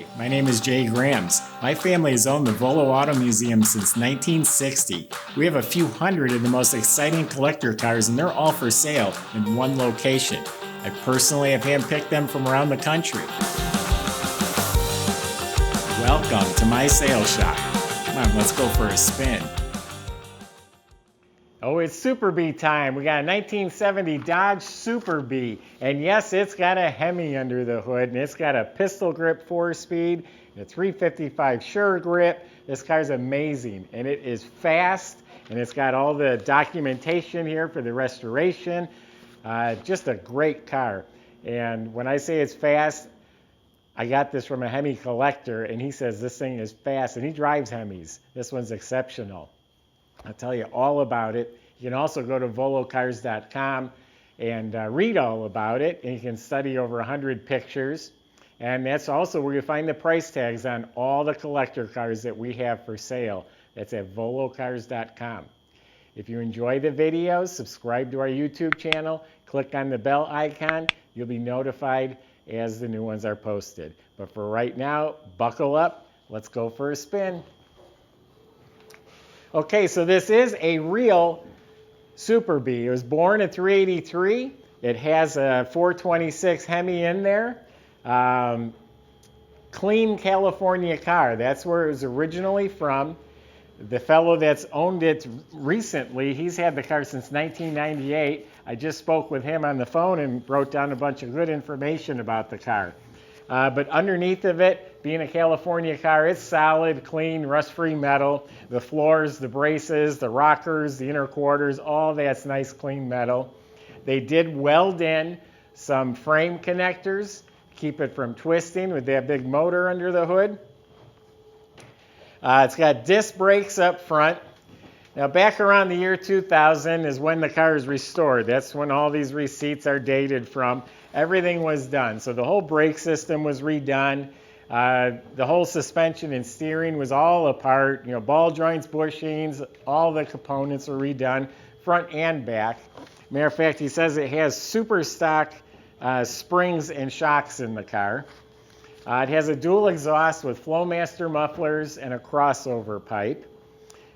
Hi, my name is Jay Grams. My family has owned the Volo Auto Museum since 1960. We have a few hundred of the most exciting collector cars, and they're all for sale in one location. I personally have handpicked them from around the country. Welcome to my sales shop. Come on, let's go for a spin. Oh, it's Super Bee time. We got a 1970 Dodge Super Bee. And yes, it's got a Hemi under the hood, and it's got a pistol grip 4-speed, a 355 sure grip. This car's amazing, and it is fast, and it's got all the documentation here for the restoration. Just a great car. And when I say it's fast, I got this from a Hemi collector, and he says this thing is fast, and he drives Hemis. This one's exceptional. I'll tell you all about it. You can also go to volocars.com and read all about it, and you can study over 100 pictures. And that's also where you find the price tags on all the collector cars that we have for sale. That's at volocars.com. If you enjoy the videos, subscribe to our YouTube channel, click on the bell icon. You'll be notified as the new ones are posted. But for right now, buckle up. Let's go for a spin. Okay, so this is a real Super Bee. It was born at 383. It has a 426 Hemi in there. Clean California car. That's where it was originally from. The fellow that's owned it recently, he's had the car since 1998. I just spoke with him on the phone and wrote down a bunch of good information about the car. But underneath of it, being a California car, it's solid, clean, rust-free metal. The floors, the braces, the rockers, the inner quarters, all that's nice, clean metal. They did weld in some frame connectors, keep it from twisting with that big motor under the hood. It's got disc brakes up front. Now, back around the year 2000 is when the car is restored. That's when all these receipts are dated from. Everything was done. So the whole brake system was redone. The whole suspension and steering was all apart. You know, ball joints, bushings, all the components were redone, front and back. Matter of fact, he says it has super stock springs and shocks in the car. It has a dual exhaust with Flowmaster mufflers and a crossover pipe.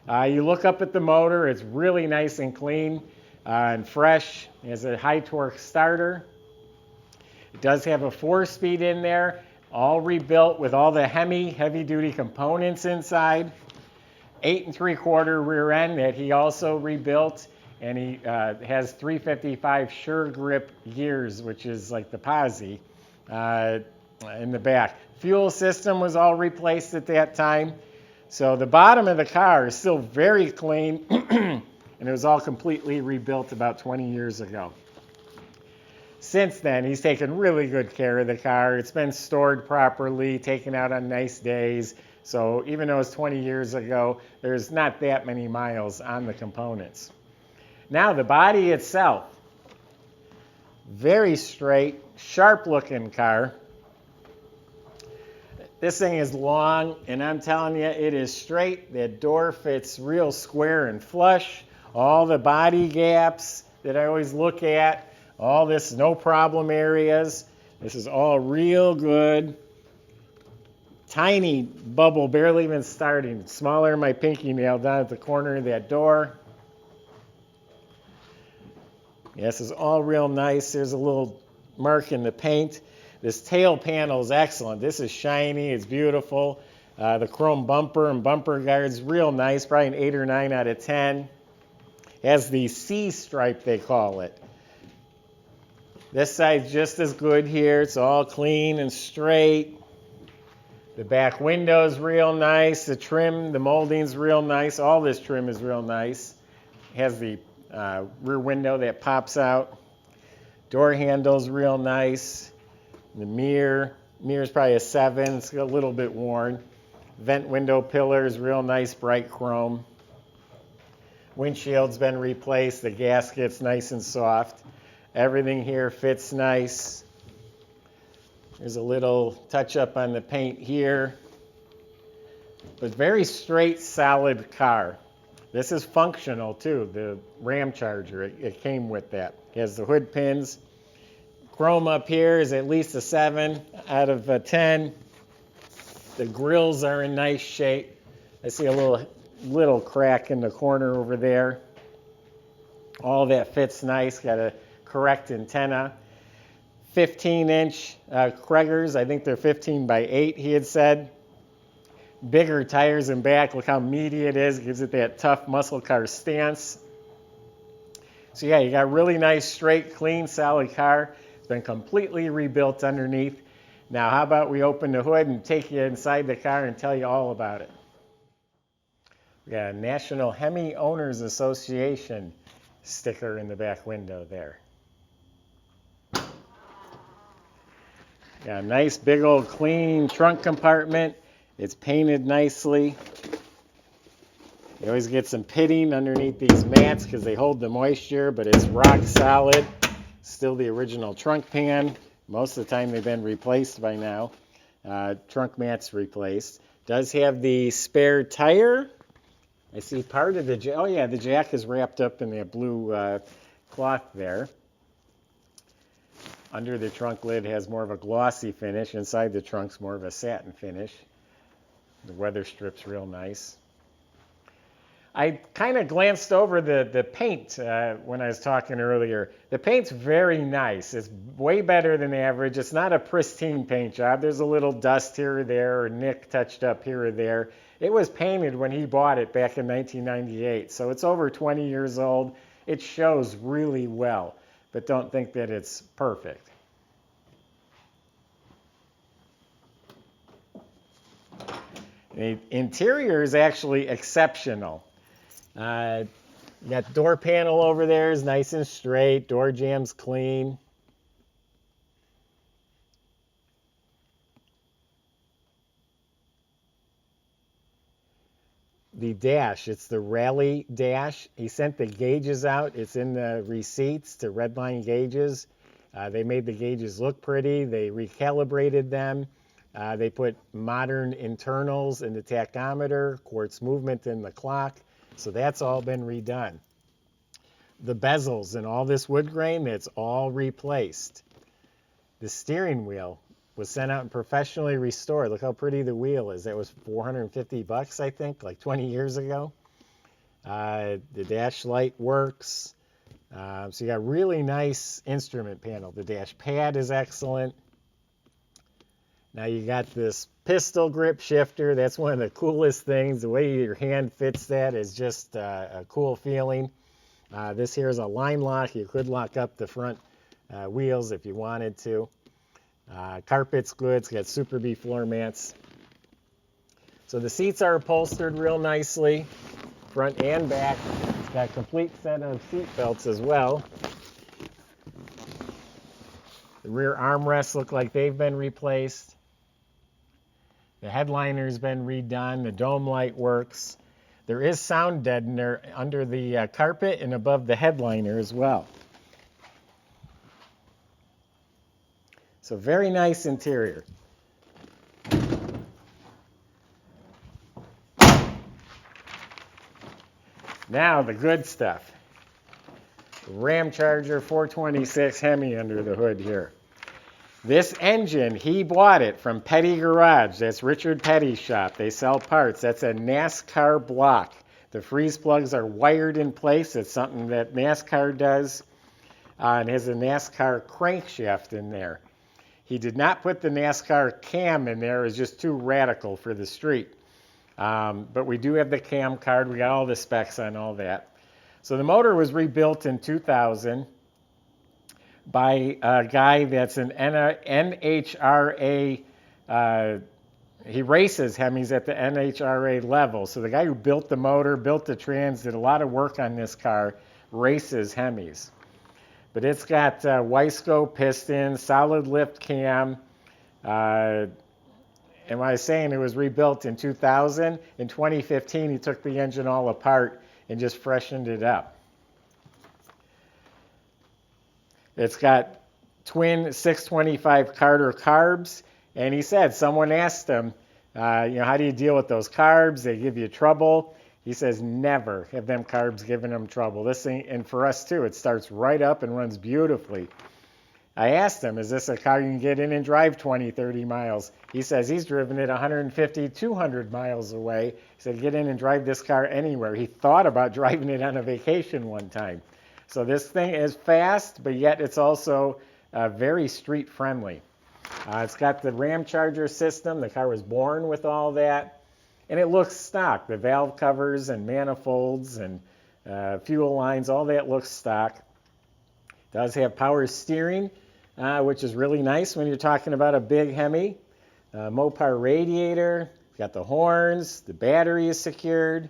You look up at the motor, it's really nice and clean and fresh. It has a high torque starter. It does have a 4-speed in there, all rebuilt with all the Hemi heavy-duty components inside. 8 3/4 rear end that he also rebuilt, and he has 355 sure grip gears, which is like the posi in the back. Fuel system was all replaced at that time. So the bottom of the car is still very clean, and it was all completely rebuilt about 20 years ago. Since then, he's taken really good care of the car. It's been stored properly, taken out on nice days. So even though it's 20 years ago, there's not that many miles on the components. Now the body itself, very straight, sharp-looking car. This thing is long, and I'm telling you, it is straight. That door fits real square and flush. All the body gaps that I always look at, all this no problem areas. This is all real good. Tiny bubble, barely even starting. Smaller than my pinky nail down at the corner of that door. This is all real nice. There's a little mark in the paint. This tail panel is excellent. This is shiny, it's beautiful. The chrome bumper and bumper guards, real nice, probably an 8 or 9 out of 10. Has the C stripe, they call it. This side's just as good here. It's all clean and straight. The back window's real nice. The trim, the molding's real nice. All this trim is real nice. It has the rear window that pops out. Door handle's real nice. The mirror's probably a 7. It's a little bit worn. Vent window pillars, real nice bright chrome. Windshield's been replaced. The gasket's nice and soft. Everything here fits nice. There's a little touch up on the paint here. But very straight, solid car. This is functional too, the Ram Charger. It came with that. It has the hood pins. Chrome up here is at least a 7 out of 10. The grills are in nice shape. I see a little crack in the corner over there. All that fits nice. Got a correct antenna. 15-inch Cragars. I think they're 15 by 8, he had said. Bigger tires in back. Look how meaty it is. It gives it that tough muscle car stance. So yeah, you got really nice, straight, clean, solid car. It's been completely rebuilt underneath. Now, how about we open the hood and take you inside the car and tell you all about it. We got a National Hemi Owners Association sticker in the back window there. Got a nice, big old clean trunk compartment. It's painted nicely. You always get some pitting underneath these mats because they hold the moisture, but it's rock solid. Still the original trunk pan. Most of the time they've been replaced by now. Trunk mats replaced. Does have the spare tire. I see part of the jack. Oh yeah, the jack is wrapped up in that blue cloth there. Under the trunk lid has more of a glossy finish. Inside the trunk's more of a satin finish. The Weatherstrips real nice. I kind of glanced over the paint when I was talking earlier. The paint's very nice. It's way better than average. It's not a pristine paint job. There's a little dust here or there, or nick touched up here or there. It was painted when he bought it back in 1998, so it's over 20 years old. It shows really well, but don't think that it's perfect. The interior is actually exceptional. You got door panel over there is nice and straight. Door jamb's clean. The dash, it's the Rally dash. He sent the gauges out. It's in the receipts to redline gauges. They made the gauges look pretty. They recalibrated them. They put modern internals in the tachometer, quartz movement in the clock. So that's all been redone. The bezels and all this wood grain, that's all replaced. The steering wheel was sent out and professionally restored. Look how pretty the wheel is. That was $450, I think, like 20 years ago. The dash light works. So you got really nice instrument panel. The dash pad is excellent. Now you got this pistol grip shifter. That's one of the coolest things. The way your hand fits that is just a cool feeling. This here is a line lock. You could lock up the front wheels if you wanted to. Carpet's good. It's got Super B floor mats. So the seats are upholstered real nicely, front and back. It's got a complete set of seat belts as well. The rear armrests look like they've been replaced. The headliner's been redone. The dome light works. There is sound deadener under the carpet and above the headliner as well. So very nice interior. Now the good stuff. Ram Charger 426 Hemi under the hood here. This engine, he bought it from Petty Garage. That's Richard Petty's shop. They sell parts. That's a NASCAR block. The freeze plugs are wired in place. It's something that NASCAR does. And has a NASCAR crankshaft in there. He did not put the NASCAR cam in there. It's just too radical for the street. But we do have the cam card. We got all the specs on all that. So the motor was rebuilt in 2000 by a guy that's an NHRA. He races Hemis at the NHRA level. So the guy who built the motor, built the trans, did a lot of work on this car, races Hemis. But it's got Wiseco pistons, solid lift cam. And when I was saying it was rebuilt in 2000, in 2015 he took the engine all apart and just freshened it up. It's got twin 625 Carter carbs, and he said, someone asked him, how do you deal with those carbs? They give you trouble. He says, never have them carbs given him trouble. This thing, and for us too, it starts right up and runs beautifully. I asked him, is this a car you can get in and drive 20, 30 miles? He says he's driven it 150, 200 miles away. He said, get in and drive this car anywhere. He thought about driving it on a vacation one time. So this thing is fast, but yet it's also very street friendly. It's got the Ram Charger system. The car was born with all that. And it looks stock. The valve covers and manifolds and fuel lines, all that looks stock. It does have power steering, which is really nice when you're talking about a big Hemi. Mopar radiator, got the horns, the battery is secured.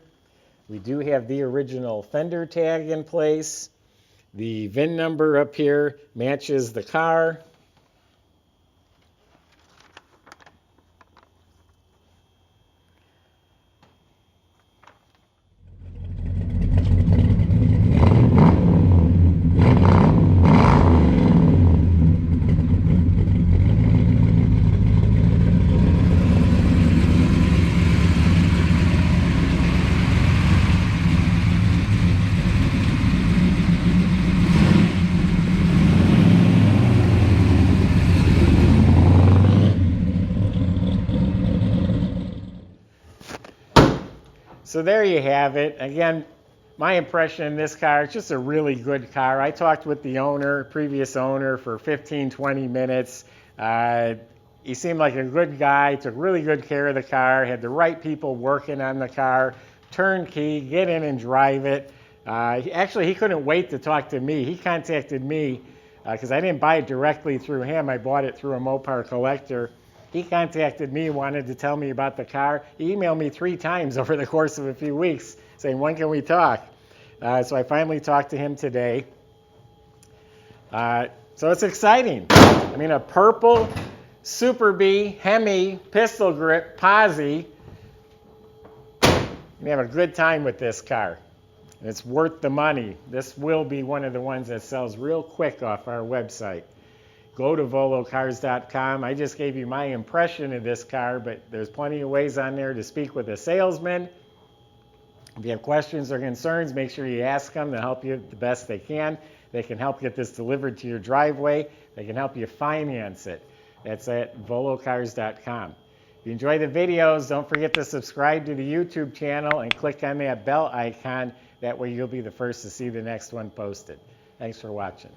We do have the original fender tag in place. The VIN number up here matches the car. So there you have it. Again, my impression in this car, it's just a really good car. I talked with the owner, previous owner, for 15, 20 minutes. He seemed like a good guy, took really good care of the car, had the right people working on the car, turnkey, get in and drive it. Actually, he couldn't wait to talk to me. He contacted me because I didn't buy it directly through him. I bought it through a Mopar collector. He contacted me, wanted to tell me about the car. He emailed me 3 times over the course of a few weeks saying, when can we talk? So I finally talked to him today. So it's exciting. I mean, a purple Super B Hemi pistol grip posi. You can have a good time with this car. And it's worth the money. This will be one of the ones that sells real quick off our website. Go to volocars.com. I just gave you my impression of this car, but there's plenty of ways on there to speak with a salesman. If you have questions or concerns, make sure you ask them. They'll help you the best they can. They can help get this delivered to your driveway. They can help you finance it. That's at volocars.com. If you enjoy the videos, don't forget to subscribe to the YouTube channel and click on that bell icon. That way you'll be the first to see the next one posted. Thanks for watching.